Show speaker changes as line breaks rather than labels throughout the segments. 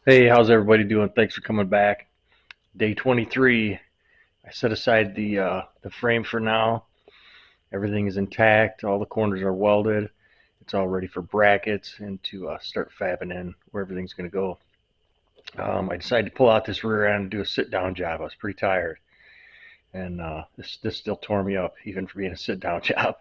Hey, how's everybody doing? Thanks for coming back. Day 23. I set aside the frame for now. Everything is intact. All the corners are welded. It's all ready for brackets and to start fabbing in where everything's going to go. I decided to pull out this rear end and do a sit-down job. I was pretty tired, and this still tore me up, even for being a sit-down job.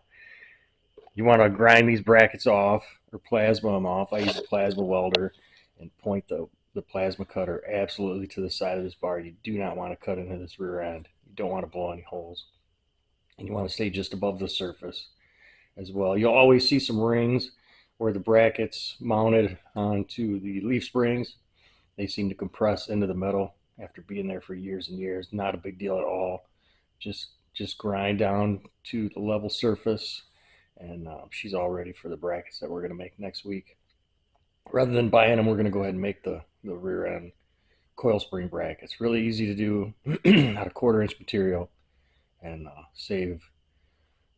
You want to grind these brackets off or plasma them off. I use a plasma welder and point the plasma cutter absolutely to the side of this bar. You do not want to cut into this rear end. You don't want to blow any holes. And you want to stay just above the surface as well. You'll always see some rings where the brackets mounted onto the leaf springs. They seem to compress into the metal after being there for years and years. Not a big deal at all. Just grind down to the level surface, and she's all ready for the brackets that we're going to make next week. Rather than buying them, we're going to go ahead and make the rear end coil spring brackets. Really easy to do out of 1/4 inch material, and save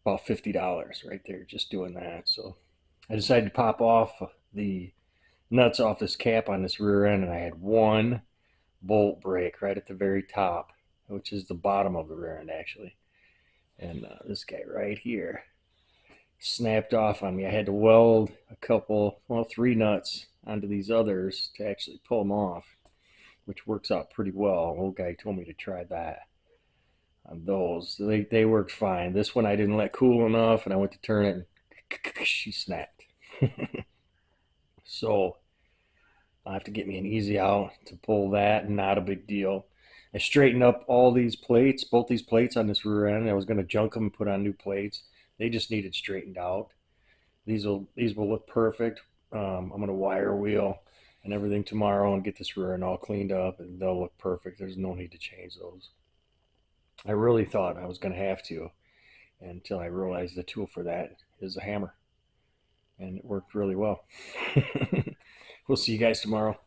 about $50 right there just doing that. So I decided to pop off the nuts off this cap on this rear end, and I had one bolt break right at the very top, which is the bottom of the rear end actually. And this guy right here snapped off on me. I had to weld a couple, well, 3 nuts onto these others to actually pull them off, which works out pretty well. Old guy told me to try that on those. They worked fine. This one I didn't let cool enough, and I went to turn it, and she snapped. So I'll have to get me an easy out to pull that. Not a big deal. I straightened up all these plates, both these plates on this rear end. I was going to junk them and put on new plates. They just needed straightened out. These will look perfect. I'm going to wire wheel and everything tomorrow and get this rear end all cleaned up, and they'll look perfect. There's no need to change those. I really thought I was going to have to until I realized the tool for that is a hammer, and it worked really well. We'll see you guys tomorrow.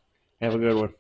Have a good one.